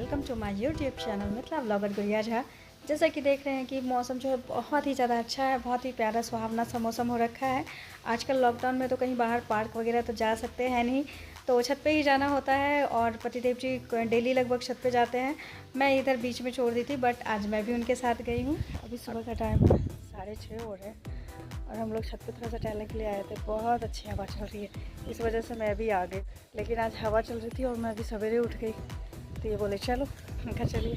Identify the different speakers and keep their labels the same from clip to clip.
Speaker 1: Welcome to my YouTube channel Mithila blogger Gudiya Jha. जैसा कि देख रहे हैं कि मौसम जो है बहुत ही ज़्यादा अच्छा है, बहुत ही प्यारा सुहावना सा मौसम हो रखा है। आजकल लॉकडाउन में तो कहीं बाहर पार्क वगैरह तो जा सकते हैं नहीं, तो छत पे ही जाना होता है और पतिदेव जी डेली लगभग छत पे जाते हैं। मैं इधर बीच में छोड़ दी थी, बट आज मैं भी उनके साथ गई हूँ। अभी सुबह का टाइम है, 6:30 हो रहे हैं और हम लोग छत पे थोड़ा सा टहलने के लिए आए थे। बहुत अच्छी हवा चल रही है, इस वजह से मैं भी आ गई। लेकिन आज हवा चल रही थी और मैं अभी सवेरे उठ गई, तो ये बोले चलो घर चलिए।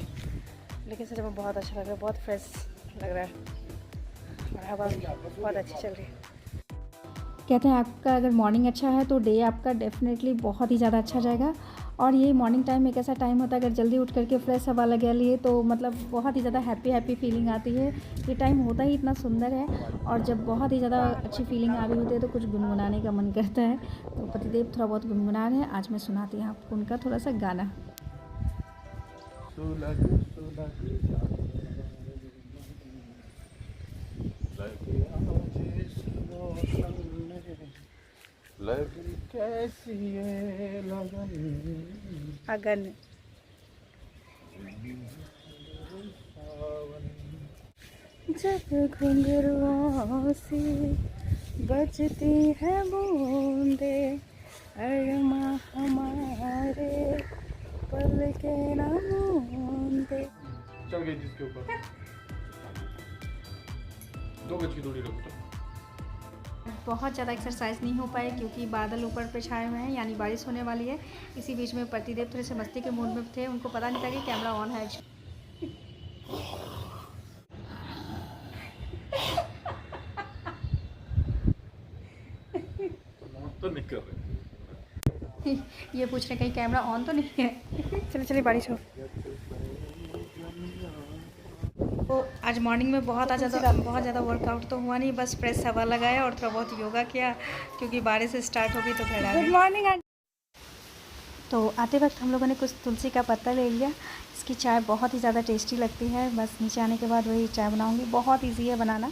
Speaker 1: लेकिन सच में बहुत अच्छा लग रहा है, बहुत फ्रेश लग रहा है और हवा बहुत अच्छी चल रही है। कहते हैं आपका अगर मॉर्निंग अच्छा है तो डे आपका डेफिनेटली बहुत ही ज़्यादा अच्छा जाएगा। और ये मॉर्निंग टाइम एक ऐसा टाइम होता है, अगर जल्दी उठ करके फ्रेश हवा लगा लिए तो मतलब बहुत ही ज़्यादा हैप्पी फीलिंग आती है। ये टाइम होता ही इतना सुंदर है, और जब बहुत ही ज़्यादा अच्छी फीलिंग आ रही होती है तो कुछ गुनगुनाने का मन करता है। तो पतिदेव थोड़ा बहुत गुनगुना रहे हैं, आज मैं सुनाती हूँ आपको उनका थोड़ा सा गाना।
Speaker 2: लगन कैसी है लगन
Speaker 1: अगन जब घुंघरुओं से बजती है बूंदे, अरमा हमारे पल के न मूंदे।
Speaker 2: चल गई जिसके ऊपर 2 गज की दूरी रखो।
Speaker 1: बहुत ज़्यादा एक्सरसाइज नहीं हो पाए क्योंकि बादल ऊपर पे छाए हुए हैं, यानी बारिश होने वाली है। इसी बीच में पतिदेव थोड़े से मस्ती के मूड में थे, उनको पता नहीं था कि कैमरा ऑन है।
Speaker 2: तो नहीं कर रहे,
Speaker 1: ये पूछ रहे कहीं कैमरा ऑन तो नहीं है। चलिए चलिए बारिश हो। तो आज मॉर्निंग में बहुत ज़्यादा वर्कआउट तो हुआ नहीं, बस फ्रेश हवा लगाया और थोड़ा बहुत योगा किया क्योंकि बारिश स्टार्ट होगी तो घर आ गए। Good morning. तो आते वक्त हम लोगों ने कुछ तुलसी का पत्ता ले लिया। इसकी चाय बहुत ही ज़्यादा टेस्टी लगती है। बस नीचे आने के बाद वही चाय बनाऊंगी। बहुत ईजी है बनाना,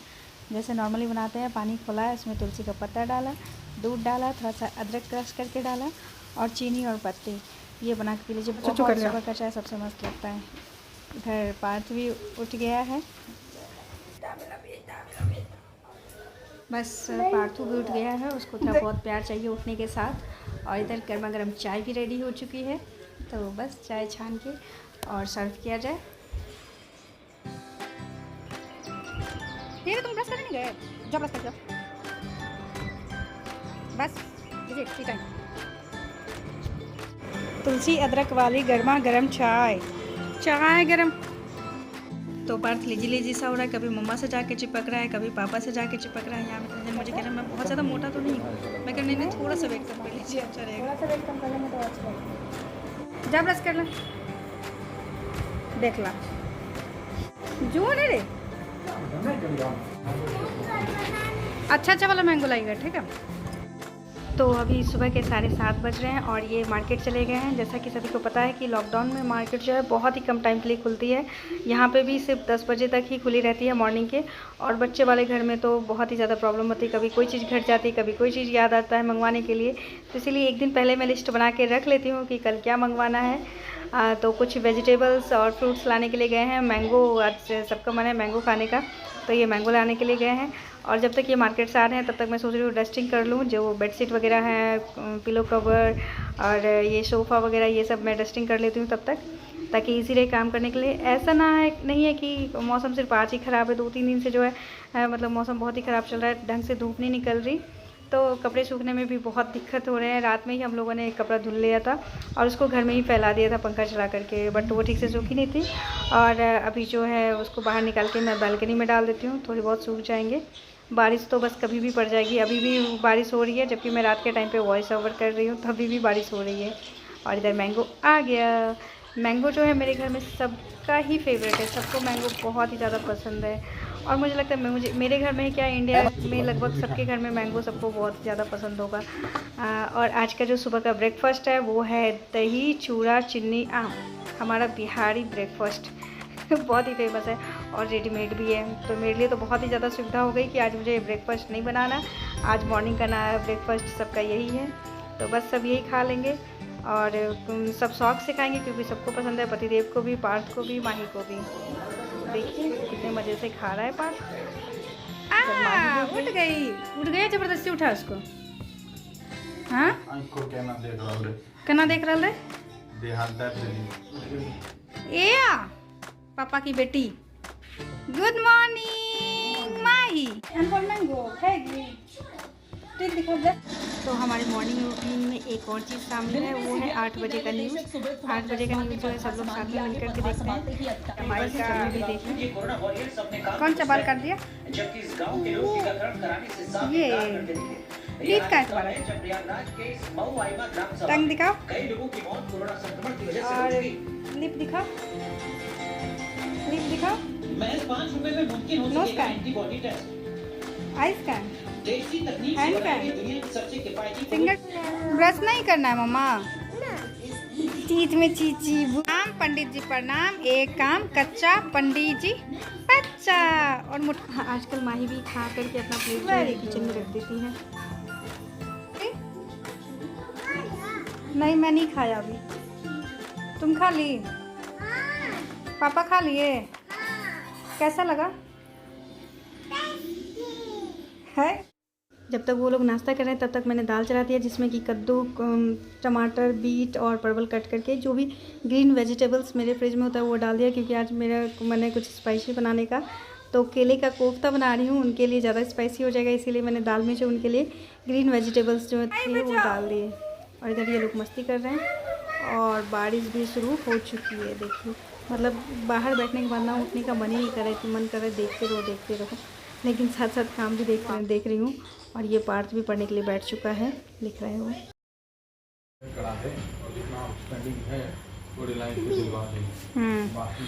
Speaker 1: जैसे नॉर्मली बनाते हैं। पानी खोला, इसमें तुलसी का पत्ता डाला, दूध डाला, थोड़ा सा अदरक क्रश करके डाला और चीनी और पत्ती, ये बना के पी लीजिए। बहुत सुबह का चाय सबसे मस्त लगता है। इधर पार्थ भी उठ गया है, बस पार्थू भी उठ गया है, उसको थोड़ा बहुत प्यार चाहिए उठने के साथ। और इधर गर्मा गर्म चाय भी रेडी हो चुकी है, तो बस चाय छान के और सर्व किया जाए। ये तुम ब्रश करने नहीं गए? जब ब्रश कर बस लीजिए टी टाइम। तुलसी अदरक वाली गर्मा गर्म चाय, चाय गरम। तो पार्थ लीजी सा हो रहा है, कभी मम्मा से जाके चिपक रहा है, कभी पापा से जाके चिपक रहा है। यहाँ पे मुझे कह रहा है मैं बहुत ज़्यादा मोटा तो नहीं हूँ। मैं कहने नहीं, थोड़ा सा वेट कम कर लीजिए, अच्छा रहेगा। थोड़ा सा वेट कम कर लेंगे तो अच्छा रहेगा। जा ब्रश कर ला, देख ला जो नहीं रे। अच्छा वाला मैंगो लाइएगा, ठीक है। तो अभी सुबह के 7:30 बज रहे हैं और ये मार्केट चले गए हैं। जैसा कि सभी को पता है कि लॉकडाउन में मार्केट जो है बहुत ही कम टाइम के लिए खुलती है। यहाँ पे भी सिर्फ 10 बजे तक ही खुली रहती है मॉर्निंग के। और बच्चे वाले घर में तो बहुत ही ज़्यादा प्रॉब्लम होती है, कभी कोई चीज़ घट जाती है, कभी कोई चीज़ याद आता है मंगवाने के लिए। तो इसीलिए एक दिन पहले मैं लिस्ट बना के रख लेती हूँ कि कल क्या मंगवाना है। तो कुछ वेजिटेबल्स और फ्रूट्स लाने के लिए गए हैं। मैंगो, आज सबका मन है मैंगो खाने का, तो ये मैंगो लाने के लिए गए हैं। और जब तक ये मार्केट से आ रहे हैं तब तक मैं सोच रही हूँ डस्टिंग कर लूँ। जो बेडशीट वगैरह है, पिलो कवर और ये सोफ़ा वगैरह, ये सब मैं डस्टिंग कर लेती हूँ तब तक, ताकि इजी रहे काम करने के लिए। ऐसा नहीं है कि मौसम सिर्फ आज ही ख़राब है, 2-3 दिन से जो है मतलब मौसम बहुत ही ख़राब चल रहा है, ढंग से धूप नहीं निकल रही, तो कपड़े सूखने में भी बहुत दिक्कत हो रहे हैं। रात में ही हम लोगों ने एक कपड़ा धुल लिया था और उसको घर में ही फैला दिया था पंखा चला करके, बट वो ठीक से सूखी नहीं थी। और अभी जो है उसको बाहर निकाल के मैं बालकनी में डाल देती हूँ, थोड़ी बहुत सूख जाएंगे। बारिश तो बस कभी भी पड़ जाएगी, अभी भी बारिश हो रही है, जबकि मैं रात के टाइम पे वॉइस ओवर कर रही हूँ, तभी भी बारिश हो रही है। और इधर मैंगो आ गया। मैंगो जो है मेरे घर में सबका ही फेवरेट है, सबको मैंगो बहुत ही ज़्यादा पसंद है। और मुझे लगता है मेरे घर में ही क्या, इंडिया में लगभग सबके घर में मैंगो सबको बहुत ज़्यादा पसंद होगा। और आज का जो सुबह का ब्रेकफास्ट है वो है दही चूड़ा चीनी आम, हमारा बिहारी ब्रेकफास्ट बहुत ही फेमस है और रेडीमेड भी है। तो मेरे लिए तो बहुत ही ज़्यादा सुविधा हो गई कि आज मुझे ब्रेकफास्ट नहीं बनाना। आज मॉर्निंग का ना ब्रेकफास्ट सबका यही है, तो बस सब यही खा लेंगे। और सब शौक से खाएंगे क्योंकि सबको पसंद है, पतिदेव को भी, पार्थ को भी, माही को भी। देखिए कितने मज़े से खा रहा है पार्थ। उठ गई जबरदस्ती उठा उसको। हाँ कहना देख रहा है ए पापा की बेटी। गुड मॉर्निंग माही। मैंगो खाएगी तो हमारी मॉर्निंग रूटीन में एक और चीज़ शामिल है, वो है 8 बजे का न्यूज़। 8 बजे का न्यूज़ जो है सब लोग साथ में मिलकर के देखते हैं। हमारे का भी देखें। कौन सा बाल काट दिया? ये ईद का इतवार टंग दिखाओ और लिप दिखाओ, लिप दिखाओ, नोज का, आइज का, हैंड का, फिंगर। ब्रश नहीं करना है मम्मा। चीज में चीची। नाम पंडित जी प्रणाम, एक काम कच्चा पंडित जी बच्चा। और हाँ, आजकल माही भी खा करके अपना प्लेट जो है किचन में रख देती है। नहीं मैं नहीं खाया अभी। तुम खा ली? पापा खा लिए? कैसा लगा है? जब तक वो लोग नाश्ता कर रहे हैं तब तक मैंने दाल चढ़ा दिया, जिसमें कि कद्दू, टमाटर, बीट और परवल कट करके जो भी ग्रीन वेजिटेबल्स मेरे फ्रिज में होता है वो डाल दिया, क्योंकि आज मैंने कुछ स्पाइसी बनाने का। तो केले का कोफ्ता बना रही हूँ, उनके लिए ज़्यादा स्पाइसी हो जाएगा, इसीलिए मैंने दाल में जो उनके लिए ग्रीन वेजिटेबल्स जो थे वो डाल दिए। और इधर ये लोग मस्ती कर रहे हैं और बारिश भी शुरू हो चुकी है। देखिए मतलब बाहर बैठने के बाद ना उठने का मन ही नहीं करे, मन करे देखते रहो, लेकिन साथ साथ काम भी देख रही हूँ। और ये पार्थ भी पढ़ने के लिए बैठ चुका है, लिख रहे हो।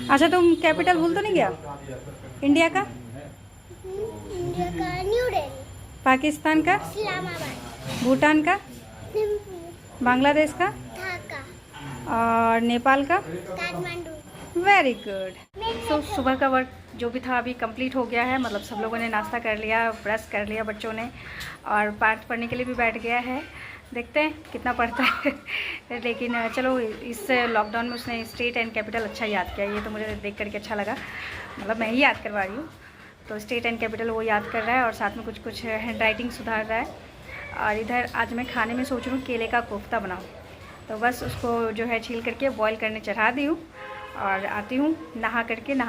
Speaker 1: अच्छा तुम कैपिटल भूल तो नहीं गया? इंडिया का न्यू दिल्ली, पाकिस्तान का इस्लामाबाद, भूटान का बांग्लादेश का ढाका और नेपाल का काठमांडू। Very good. तो सुबह का वर्क जो भी था अभी कंप्लीट हो गया है, मतलब सब लोगों ने नाश्ता कर लिया, ब्रश कर लिया बच्चों ने, और पार्थ पढ़ने के लिए भी बैठ गया है। देखते हैं कितना पढ़ता है लेकिन चलो इस लॉकडाउन में उसने स्टेट एंड कैपिटल अच्छा याद किया, ये तो मुझे देख करके अच्छा लगा, मतलब मैं ही याद करवा रही हूँ। तो स्टेट एंड कैपिटल वो याद कर रहा है और साथ में कुछ हैंड राइटिंग सुधार रहा है। और इधर आज मैं खाने में सोच रही हूँ केले का कोफ्ता बनाऊँ, तो बस उसको जो है छील करके बॉईल करने चढ़ा दी हूँ और आती हूँ नहा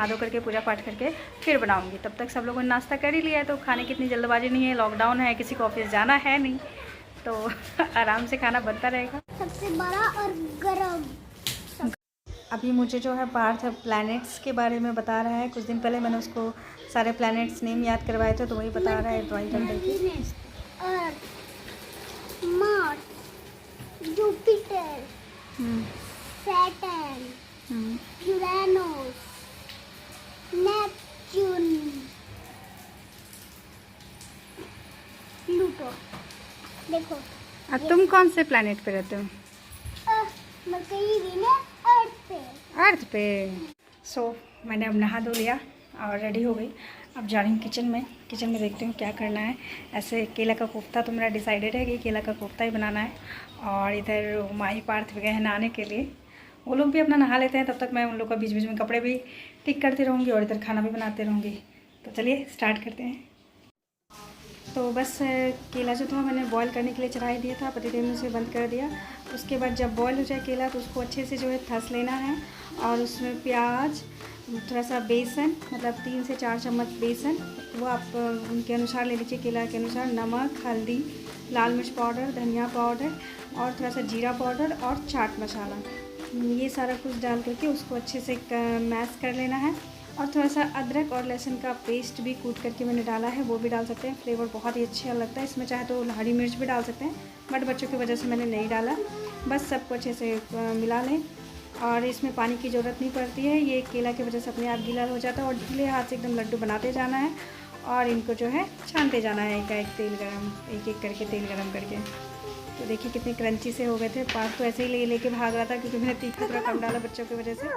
Speaker 1: धो करके पूजा पाठ करके फिर बनाऊँगी। तब तक सब लोगों ने नाश्ता कर ही लिया है, तो खाने की इतनी जल्दबाजी नहीं है, लॉकडाउन है, किसी को ऑफिस जाना है नहीं, तो आराम से खाना बनता रहेगा। सबसे बड़ा और गरम। अभी मुझे जो है पार्थ प्लैनेट्स के बारे में बता रहा है। कुछ दिन पहले मैंने उसको सारे प्लैनेट्स नेम याद करवाए थे, तो वही बता रहा है ड्राइंग करके।
Speaker 3: Mars, Jupiter, Saturn, Uranus, Neptune, Pluto. देखो
Speaker 1: अब तुम कौन से प्लैनेट पे रहते हो?
Speaker 3: मैं कहीं भी ना अर्थ पे।
Speaker 1: सो मैंने अब नहा धो लिया और रेडी हो गई। अब जा रही हूँ किचन में देखती हूँ क्या करना है। ऐसे केला का कोफ्ता तो मेरा डिसाइडेड है कि केला का कोफ्ता ही बनाना है। और इधर माही पार्थ भी गए हैं नहाने के लिए, वो लोग भी अपना नहा लेते हैं, तब तक मैं उन लोग का बीच बीच में कपड़े भी ठीक करती रहूँगी और इधर खाना भी बनाते रहूँगी। तो चलिए स्टार्ट करते हैं। तो बस केला जो था मैंने बॉईल करने के लिए चढ़ा ही दिया था, पतिदेव ने उसे बंद कर दिया। उसके बाद जब बॉईल हो जाए केला तो उसको अच्छे से जो है थस लेना है और उसमें प्याज, थोड़ा सा बेसन, मतलब 3 से 4 चम्मच बेसन, वो आप उनके अनुसार ले लीजिए, केला के अनुसार, नमक, हल्दी, लाल मिर्च पाउडर, धनिया पाउडर और थोड़ा सा जीरा पाउडर और चाट मसाला, ये सारा कुछ डाल करके उसको अच्छे से मैश कर लेना है। और थोड़ा सा अदरक और लहसुन का पेस्ट भी कूट करके मैंने डाला है, वो भी डाल सकते हैं, फ्लेवर बहुत ही अच्छा लगता है इसमें। चाहे तो हरी मिर्च भी डाल सकते हैं, बट बच्चों की वजह से मैंने नहीं डाला। बस सबको अच्छे से मिला लें और इसमें पानी की ज़रूरत नहीं पड़ती है, ये केला की वजह से अपने आप गीला हो जाता है। और ढीले हाथ से एकदम लड्डू बनाते जाना है और इनको जो है छानते जाना है, एक एक करके तेल गरम करके। तो देखिए कितने क्रंची से हो गए थे। पार्थ तो ऐसे ही लेके भाग रहा था क्योंकि मैंने तीखा थोड़ा कम डाला बच्चों की वजह से।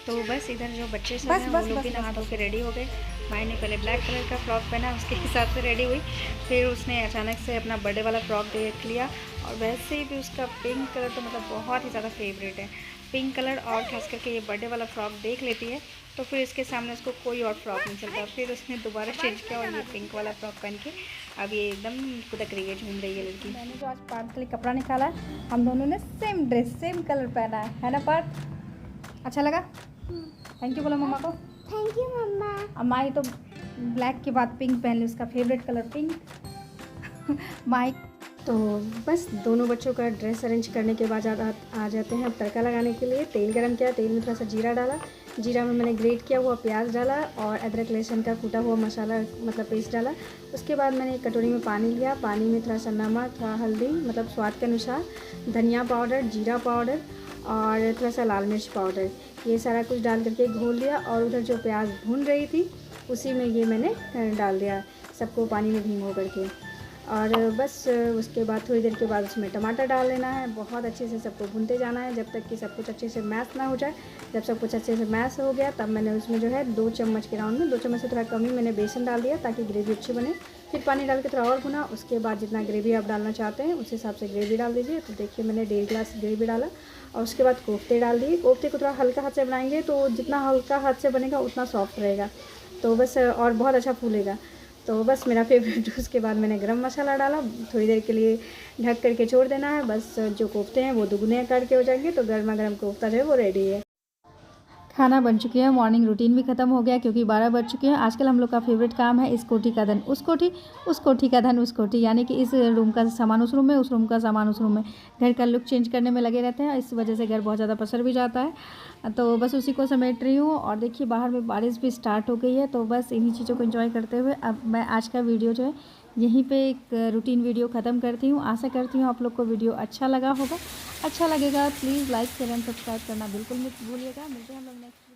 Speaker 1: तो बस इधर जो बच्चे सब हैं वो लोग भी नहा धो के रेडी हो गए। माई ने पहले ब्लैक कलर का फ्रॉक पहना, उसके हिसाब से रेडी हुई। फिर उसने अचानक से अपना बर्थडे वाला फ्रॉक देख लिया और वैसे भी उसका पिंक कलर तो मतलब बहुत ही ज़्यादा फेवरेट है। पिंक कलर और खास करके ये बर्थडे वाला फ्रॉक देख लेती है तो फिर इसके सामने उसको कोई और फ्रॉक नहीं चलता। फिर उसने दोबारा चेंज किया और ये पिंक वाला फ्रॉक पहन के अब ये एकदम कुदक रही है, झूम रही है लड़की। मैंने जो आज पार्थ के लिए कपड़ा निकाला है, हम दोनों ने सेम ड्रेस सेम कलर पहना है ना पार्थ? अच्छा लगा? थैंक यू बोलो मम्मा को।
Speaker 3: थैंक यू मम्मा।
Speaker 1: अब माही तो ब्लैक के बाद पिंक पहन ली, उसका फेवरेट कलर पिंक। माही तो बस दोनों बच्चों का ड्रेस अरेंज करने के बाद आ जाते हैं अब तड़का लगाने के लिए। तेल गरम किया, तेल में थोड़ा सा जीरा डाला, जीरा में मैंने ग्रेट किया हुआ प्याज डाला और अदरक लहसुन का कूटा हुआ मसाला मतलब पेस्ट डाला। उसके बाद मैंने एक कटोरी में पानी लिया, पानी में थोड़ा सा नमक, थोड़ा हल्दी मतलब स्वाद के अनुसार, धनिया पाउडर, जीरा पाउडर और थोड़ा सा लाल मिर्च पाउडर, ये सारा कुछ डाल करके घोल लिया। और उधर जो प्याज भून रही थी उसी में ये मैंने डाल दिया, सबको पानी में भिगो करके। और बस उसके बाद थोड़ी देर के बाद उसमें टमाटर डाल लेना है। बहुत अच्छे से सबको भूनते जाना है जब तक कि सब कुछ अच्छे से मैश ना हो जाए। जब सब कुछ अच्छे से मैश हो गया तब मैंने उसमें जो है 2 चम्मच के राउंड में, 2 चम्मच से थोड़ा कम ही मैंने बेसन डाल दिया ताकि ग्रेवी अच्छी बने। फिर पानी डाल के थोड़ा और भुना। उसके बाद जितना ग्रेवी आप डालना चाहते हैं उस हिसाब से ग्रेवी डाल दीजिए। तो देखिए मैंने 1.5 गिलास ग्रेवी डाला और उसके बाद कोफ्ते डाल दिए। कोफ्ते को थोड़ा हल्का हाथ से बनाएंगे तो जितना हल्का हाथ से बनेगा उतना सॉफ्ट रहेगा, तो बस और बहुत अच्छा फूलेगा। तो बस मेरा फेवरेट। उसके बाद मैंने गरम मसाला डाला, थोड़ी देर के लिए ढक करके छोड़ देना है। बस जो कोफ्ते हैं वो दुगने आकार के हो जाएंगे तो गर्मा गर्म कोफ्ता जो है वो रेडी है। खाना बन चुकी है, मॉर्निंग रूटीन भी ख़त्म हो गया क्योंकि 12 बज चुके हैं। आजकल हम लोग का फेवरेट काम है इस कोठी का धन उस कोठी, उस कोठी का धन उस कोठी, यानी कि इस रूम का सामान उस रूम में, उस रूम का सामान उस रूम में। घर का लुक चेंज करने में लगे रहते हैं, इस वजह से घर बहुत ज़्यादा पसर भी जाता है। तो बस उसी को समेट रही हूँ। और देखिए बाहर में बारिश भी स्टार्ट हो गई है, तो बस इन्हीं चीज़ों को एंजॉय करते हुए अब मैं आज का वीडियो जो है यहीं पे एक रूटीन वीडियो ख़त्म करती हूँ। आशा करती हूँ आप लोग को वीडियो अच्छा लगा होगा। अच्छा लगेगा please like share and subscribe करना बिल्कुल मत भूलिएगा। मिलते हैं हम लोग नेक्स्ट